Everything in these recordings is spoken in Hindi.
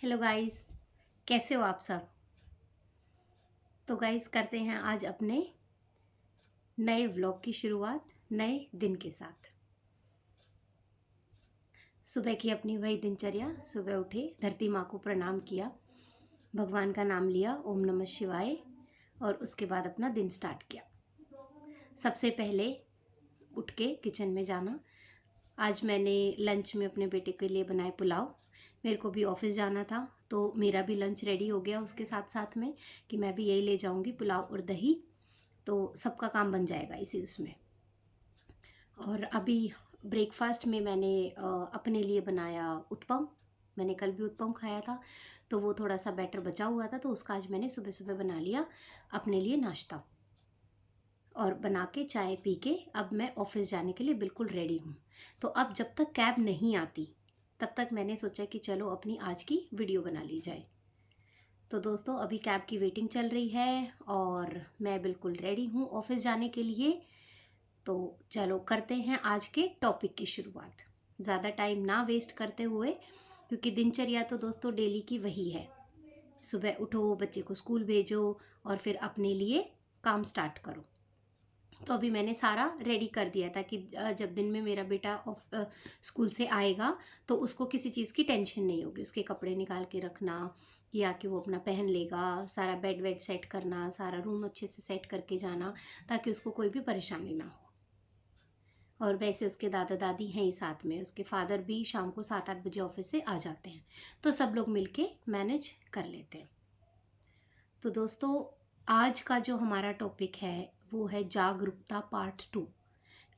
हेलो गाइस, कैसे हो आप सब। तो गाइस करते हैं आज अपने नए व्लॉग की शुरुआत नए दिन के साथ। सुबह की अपनी वही दिनचर्या। सुबह उठे, धरती माँ को प्रणाम किया, भगवान का नाम लिया, ओम नमः शिवाय, और उसके बाद अपना दिन स्टार्ट किया। सबसे पहले उठ के किचन में जाना। आज मैंने लंच में अपने बेटे के लिए बनाए पुलाव। मेरे को भी ऑफिस जाना था तो मेरा भी लंच रेडी हो गया उसके साथ साथ में कि मैं भी यही ले जाऊंगी, पुलाव और दही। तो सबका काम बन जाएगा इसी उसमें। और अभी ब्रेकफास्ट में मैंने अपने लिए बनाया उत्पम। मैंने कल भी उत्पम खाया था तो वो थोड़ा सा बैटर बचा हुआ था, तो उसका आज मैंने सुबह सुबह बना लिया अपने लिए नाश्ता। और बना के चाय पी के अब मैं ऑफिस जाने के लिए बिल्कुल रेडी हूँ। तो अब जब तक कैब नहीं आती तब तक मैंने सोचा कि चलो अपनी आज की वीडियो बना ली जाए। तो दोस्तों अभी कैब की वेटिंग चल रही है और मैं बिल्कुल रेडी हूँ ऑफिस जाने के लिए। तो चलो करते हैं आज के टॉपिक की शुरुआत, ज़्यादा टाइम ना वेस्ट करते हुए, क्योंकि दिनचर्या तो दोस्तों डेली की वही है। सुबह उठो, बच्चे को स्कूल भेजो और फिर अपने लिए काम स्टार्ट करो। तो अभी मैंने सारा रेडी कर दिया था कि जब दिन में मेरा बेटा स्कूल से आएगा तो उसको किसी चीज़ की टेंशन नहीं होगी। उसके कपड़े निकाल के रखना या कि वो अपना पहन लेगा, सारा बेड वेड सेट करना, सारा रूम अच्छे से सेट करके जाना ताकि उसको कोई भी परेशानी ना हो। और वैसे उसके दादा दादी हैं ही साथ में, उसके फादर भी शाम को 7-8 बजे ऑफिस से आ जाते हैं, तो सब लोग मिलके मैनेज कर लेते हैं। तो दोस्तों आज का जो हमारा टॉपिक है वो है जागरूकता पार्ट 2।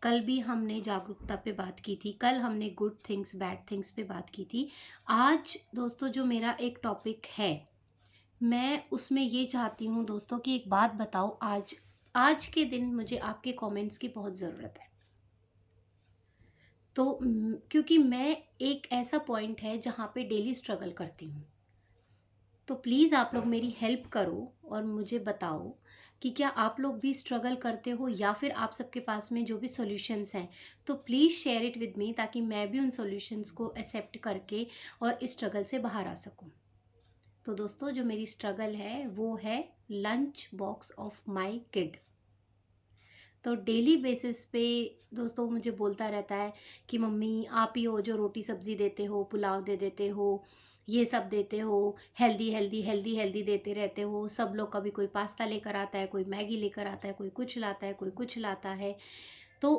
कल भी हमने जागरूकता पे बात की थी, कल हमने गुड थिंग्स बैड थिंग्स पे बात की थी। आज दोस्तों जो मेरा एक टॉपिक है, मैं उसमें ये चाहती हूँ दोस्तों कि एक बात बताओ। आज आज के दिन मुझे आपके कमेंट्स की बहुत ज़रूरत है। तो क्योंकि मैं एक ऐसा पॉइंट है जहाँ पे डेली स्ट्रगल करती हूँ, तो प्लीज़ आप लोग मेरी हेल्प करो और मुझे बताओ कि क्या आप लोग भी स्ट्रगल करते हो या फिर आप सबके पास में जो भी सॉल्यूशंस हैं, तो please share it with me ताकि मैं भी उन सॉल्यूशंस को एक्सेप्ट करके और इस स्ट्रगल से बाहर आ सकूं। तो दोस्तों जो मेरी स्ट्रगल है वो है lunch box of my kid. तो डेली बेसिस पे दोस्तों मुझे बोलता रहता है कि मम्मी आप ही हो जो रोटी सब्जी देते हो, पुलाव दे देते हो, ये सब देते हो, हेल्दी हेल्दी हेल्दी हेल्दी देते रहते हो। सब लोग, कभी कोई पास्ता लेकर आता है, कोई मैगी लेकर आता है, कोई कुछ लाता है, कोई कुछ लाता है। तो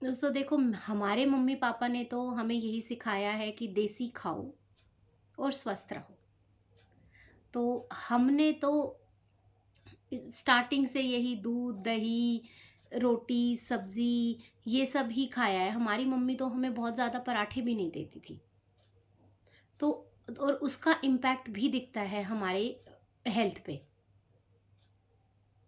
दोस्तों देखो, हमारे मम्मी पापा ने तो हमें यही सिखाया है कि देसी खाओ और स्वस्थ रहो। तो हमने तो स्टार्टिंग से यही दूध दही रोटी सब्जी ये सब ही खाया है। हमारी मम्मी तो हमें बहुत ज़्यादा पराठे भी नहीं देती थी। तो और उसका इम्पैक्ट भी दिखता है हमारे हेल्थ पे।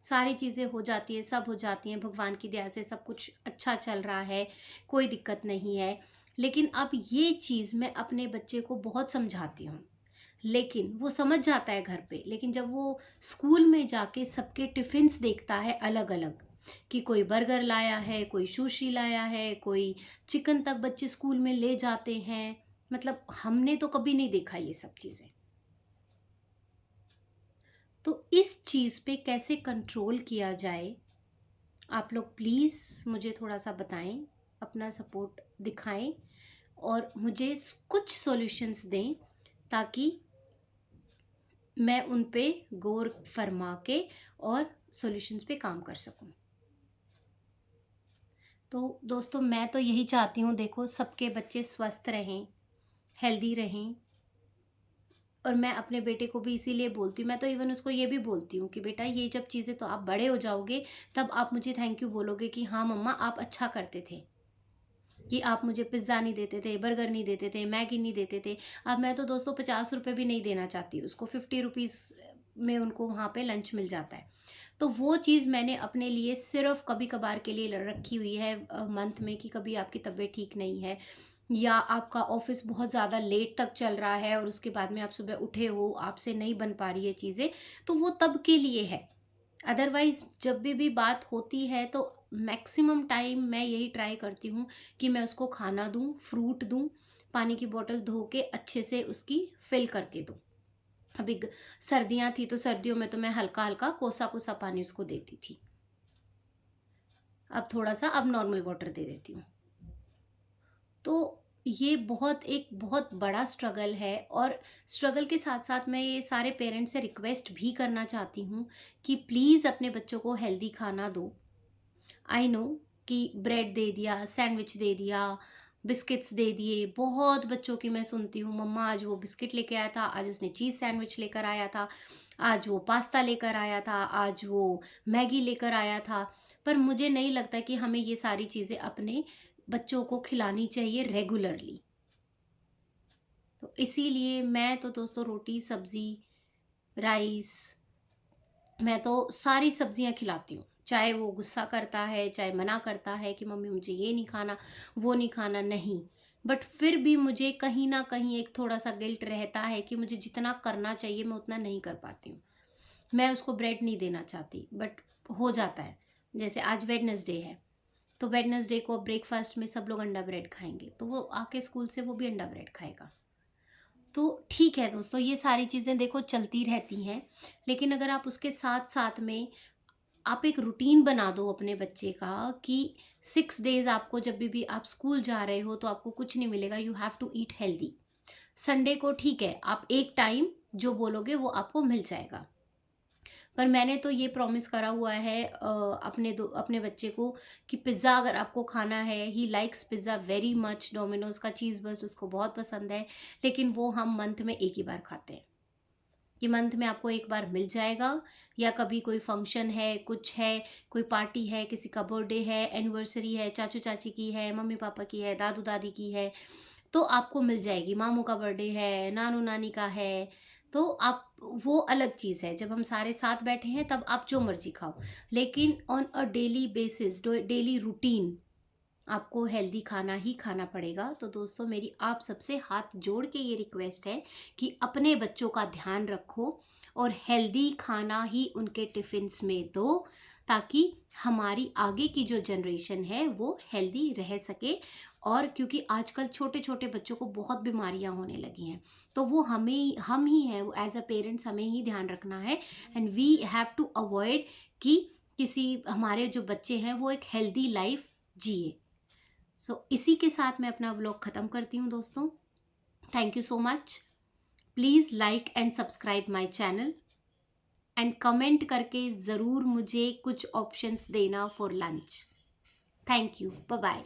सारी चीज़ें हो जाती है, सब हो जाती हैं, भगवान की दया से सब कुछ अच्छा चल रहा है, कोई दिक्कत नहीं है। लेकिन अब ये चीज़ मैं अपने बच्चे को बहुत समझाती हूँ, लेकिन वो समझ जाता है घर पे। लेकिन जब वो स्कूल में जाके सबके टिफ़िन्स देखता है अलग अलग, कि कोई बर्गर लाया है, कोई सुशी लाया है, कोई चिकन तक बच्चे स्कूल में ले जाते हैं। मतलब हमने तो कभी नहीं देखा ये सब चीज़ें। तो इस चीज़ पे कैसे कंट्रोल किया जाए, आप लोग प्लीज़ मुझे थोड़ा सा बताएं, अपना सपोर्ट दिखाएं और मुझे कुछ सॉल्यूशंस दें ताकि मैं उन पे गौर फरमा के और सॉल्यूशंस पे काम कर सकूं। तो दोस्तों मैं तो यही चाहती हूँ, देखो सबके बच्चे स्वस्थ रहें, हेल्दी रहें। और मैं अपने बेटे को भी इसीलिए बोलती हूँ, मैं तो इवन उसको ये भी बोलती हूँ कि बेटा ये जब चीज़ें तो आप बड़े हो जाओगे तब आप मुझे थैंक यू बोलोगे कि हाँ मम्मा आप अच्छा करते थे, कि आप मुझे पिज़्ज़ा नहीं देते थे, बर्गर नहीं देते थे, मैगी नहीं देते थे। अब मैं तो दोस्तों 50 रुपये भी नहीं देना चाहती उसको, 50 रुपीज़ में उनको वहाँ पे लंच मिल जाता है। तो वो चीज़ मैंने अपने लिए सिर्फ कभी कभार के लिए रखी हुई है मंथ में, कि कभी आपकी तबीयत ठीक नहीं है या आपका ऑफिस बहुत ज़्यादा लेट तक चल रहा है और उसके बाद में आप सुबह उठे हो, आपसे नहीं बन पा रही है चीज़ें, तो वो तब के लिए है। अदरवाइज जब भी बात होती है तो मैक्सिमम टाइम मैं यही ट्राई करती हूँ कि मैं उसको खाना दूँ, फ्रूट दूँ, पानी की बोतल धो के अच्छे से उसकी फिल करके दूँ। अभी सर्दियाँ थी तो सर्दियों में तो मैं हल्का हल्का कोसा कोसा पानी उसको देती थी। अब थोड़ा सा अब नॉर्मल वाटर दे देती हूँ। तो ये एक बहुत बड़ा स्ट्रगल है, और स्ट्रगल के साथ साथ मैं ये सारे पेरेंट्स से रिक्वेस्ट भी करना चाहती हूँ कि प्लीज़ अपने बच्चों को हेल्दी खाना दो। आई नो कि ब्रेड दे दिया, सैंडविच दे दिया, बिस्किट्स दे दिए, बहुत बच्चों की मैं सुनती हूँ, मम्मा आज वो बिस्किट लेके आया था, आज उसने चीज़ सैंडविच लेकर आया था, आज वो पास्ता लेकर आया था, आज वो मैगी लेकर आया था। पर मुझे नहीं लगता कि हमें ये सारी चीज़ें अपने बच्चों को खिलानी चाहिए रेगुलरली। तो इसीलिए मैं तो दोस्तों रोटी, सब्ज़ी, राइस, मैं तो सारी सब्जियां खिलाती हूँ। चाहे वो गुस्सा करता है, चाहे मना करता है कि मम्मी मुझे ये नहीं खाना, वो नहीं खाना, नहीं। बट फिर भी मुझे कहीं न कहीं एक थोड़ा-सा गिल्ट रहता है कि मुझे जितना करना चाहिए मैं उतना नहीं कर पाती हूँ। मैं उसको ब्रेड नहीं देना चाहती, बट हो जाता है। जैसे आज वेडनेसडे है, तो वेडनेसडे को ब्रेकफ़ास्ट में सब लोग अंडा ब्रेड खाएँगे, तो वो आके स्कूल से वो भी अंडा ब्रेड खाएगा। तो ठीक है दोस्तों, ये सारी चीज़ें देखो चलती रहती हैं, लेकिन अगर आप उसके साथ-साथ में आप एक रूटीन बना दो अपने बच्चे का कि 6 डेज़ आपको जब भी आप स्कूल जा रहे हो तो आपको कुछ नहीं मिलेगा, you have to eat healthy. Sunday को ठीक है, आप एक टाइम जो बोलोगे वो आपको मिल जाएगा। पर मैंने तो ये प्रॉमिस करा हुआ है अपने बच्चे को कि पिज़्ज़ा अगर आपको खाना है, he likes pizza very much, Domino's का चीज़ बर्स्ट उसको बहुत पसंद है, लेकिन वो हम मंथ में 1 ही बार खाते हैं। कि मंथ में आपको एक बार मिल जाएगा, या कभी कोई फंक्शन है, कुछ है, कोई पार्टी है, किसी का बर्थडे है, एनिवर्सरी है, चाचू चाची की है, मम्मी पापा की है, दादू दादी की है, तो आपको मिल जाएगी। मामू का बर्थडे है, नानू नानी का है, तो आप, वो अलग चीज़ है। जब हम सारे साथ बैठे हैं तब आप जो मर्जी खाओ, लेकिन on a daily basis, daily routine आपको हेल्दी खाना ही खाना पड़ेगा। तो दोस्तों, मेरी आप सबसे हाथ जोड़ के ये रिक्वेस्ट है कि अपने बच्चों का ध्यान रखो और हेल्दी खाना ही उनके टिफ़िन्स में दो, ताकि हमारी आगे की जो जनरेशन है वो हेल्दी रह सके। और क्योंकि आजकल छोटे छोटे बच्चों को बहुत बीमारियां होने लगी हैं, तो वो हम ही हैं, एज अ पेरेंट्स हमें ही ध्यान रखना है। And we have to avoid कि किसी हमारे जो बच्चे हैं वो एक हेल्दी लाइफ जिए। इसी के साथ मैं अपना व्लॉग ख़त्म करती हूँ दोस्तों। Thank you so much. Please like and subscribe my channel, and comment करके ज़रूर मुझे कुछ ऑप्शंस देना for lunch. Thank you, bye bye.